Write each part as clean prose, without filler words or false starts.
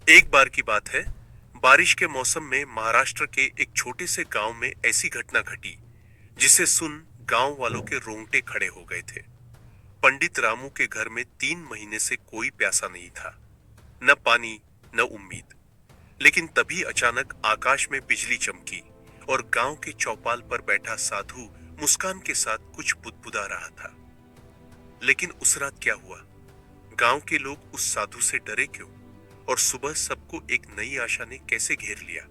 एक बार की बात है, बारिश के मौसम में महाराष्ट्र के एक छोटे से गांव में ऐसी घटना घटी जिसे सुन गांव वालों के रोंगटे खड़े हो गए थे। पंडित रामू के घर में 3 महीने से कोई प्यासा नहीं था, न पानी न उम्मीद। लेकिन तभी अचानक आकाश में बिजली चमकी और गांव के चौपाल पर बैठा साधु मुस्कान के साथ कुछ बुदबुदा रहा था। लेकिन उस रात क्या हुआ? गांव के लोग उस साधु से डरे क्यों? और सुबह सबको एक नई आशा ने कैसे घेर लिया?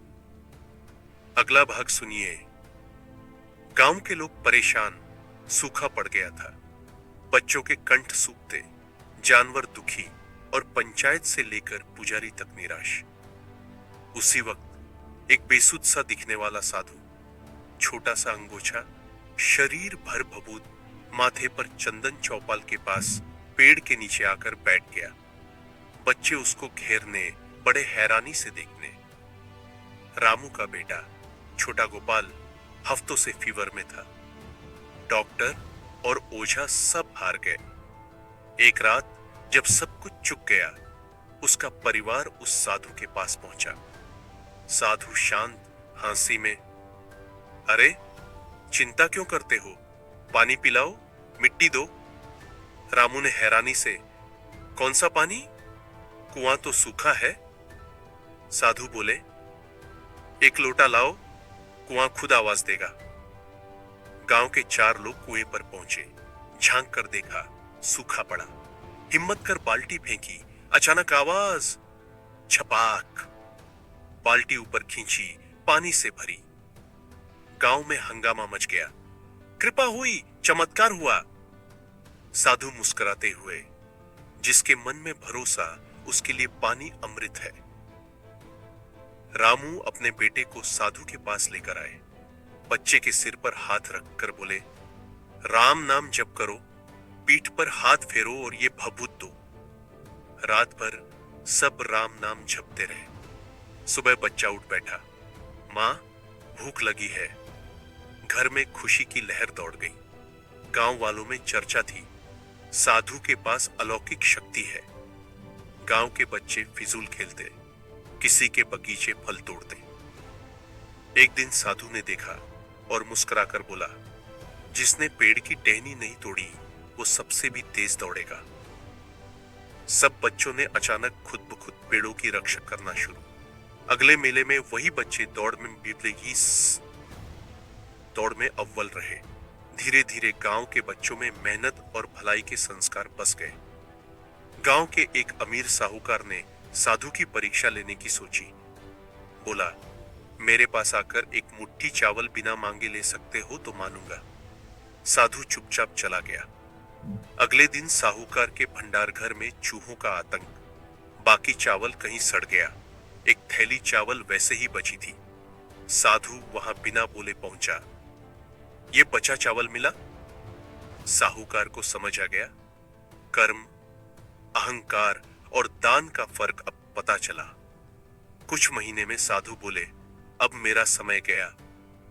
अगला भाग सुनिए। गांव के लोग परेशान, सूखा पड़ गया था। बच्चों के कंठ सूखते, जानवर दुखी और पंचायत से लेकर पुजारी तक निराश। उसी वक्त एक बेसुध सा दिखने वाला साधु, छोटा सा अंगोछा, शरीर भर भभूत, माथे पर चंदन चौपाल के पास पेड़ के नीचे आकर बैठ गया। बच्चे उसको घेरने, बड़े हैरानी से देखने। रामू का बेटा छोटा गोपाल हफ्तों से फीवर में था। डॉक्टर और ओझा सब हार गए। एक रात जब सब कुछ चुक गया, उसका परिवार उस साधु के पास पहुंचा। साधु शांत हंसी में, अरे चिंता क्यों करते हो? पानी पिलाओ, मिट्टी दो। रामू ने हैरानी से, कौन सा पानी? कुआं तो सूखा है। साधु बोले, एक लोटा लाओ, कुआं खुद आवाज देगा। गांव के 4 लोग कुएं पर पहुंचे। झांक कर देखा, सूखा पड़ा। हिम्मत कर बाल्टी फेंकी, अचानक आवाज, छपाक। बाल्टी ऊपर खींची, पानी से भरी। गांव में हंगामा मच गया। कृपा हुई, चमत्कार हुआ। साधु मुस्कुराते हुए, जिसके मन में भरोसा, उसके लिए पानी अमृत है। रामू अपने बेटे को साधु के पास लेकर आए। बच्चे के सिर पर हाथ रखकर बोले, राम नाम जप करो, पीठ पर हाथ फेरो और ये भभूत दो। रात भर सब राम नाम जपते रहे। सुबह बच्चा उठ बैठा, मां भूख लगी है। घर में खुशी की लहर दौड़ गई। गांव वालों में चर्चा थी, साधु के पास अलौकिक शक्ति है। गांव के बच्चे फिजूल खेलते, किसी के बगीचे फल तोड़ते। एक दिन साधु ने देखा और मुस्कुराकर बोला, जिसने पेड़ की टहनी नहीं तोड़ी, वो सबसे भी तेज दौड़ेगा। सब बच्चों ने अचानक खुद ब खुद पेड़ों की रक्षा करना शुरू। अगले मेले में वही बच्चे दौड़ में अव्वल रहे। धीरे धीरे गांव के बच्चों में मेहनत और भलाई के संस्कार बस गए। गांव के एक अमीर साहूकार ने साधु की परीक्षा लेने की सोची। बोला, मेरे पास आकर एक मुट्ठी चावल बिना मांगे ले सकते हो तो मानूंगा। साधु चुपचाप चला गया। अगले दिन साहूकार के भंडार घर में चूहों का आतंक। बाकी चावल कहीं सड़ गया। एक थैली चावल वैसे ही बची थी। साधु वहां बिना बोले पहुंचा। ये बचा चावल मिला? साहूकार को समझ आ गया। कर्म, अहंकार और दान का फर्क अब पता चला। कुछ महीने में साधु बोले, अब मेरा समय गया,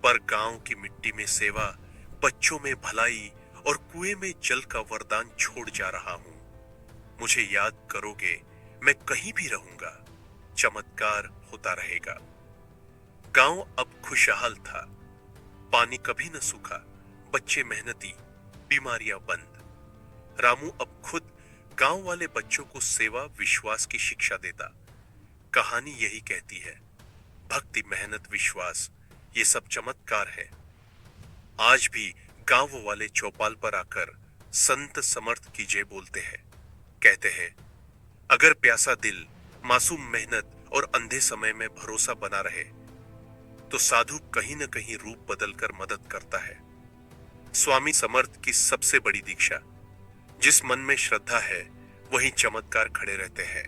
पर गांव की मिट्टी में सेवा, बच्चों में भलाई और कुएं में जल का वरदान छोड़ जा रहा हूं। मुझे याद करोगे, मैं कहीं भी रहूंगा, चमत्कार होता रहेगा। गांव अब खुशहाल था। पानी कभी न सूखा, बच्चे मेहनती, बीमारियां बंद। रामू अब खुद गांव वाले बच्चों को सेवा, विश्वास की शिक्षा देता। कहानी यही कहती है, भक्ति, मेहनत, विश्वास, ये सब चमत्कार है। आज भी गांव वाले चौपाल पर आकर संत समर्थ की जय बोलते हैं। कहते हैं, अगर प्यासा दिल, मासूम मेहनत और अंधे समय में भरोसा बना रहे, तो साधु कहीं न कहीं रूप बदलकर मदद करता है। स्वामी समर्थ की सबसे बड़ी दीक्षा, जिस मन में श्रद्धा है वहीं चमत्कार खड़े रहते हैं।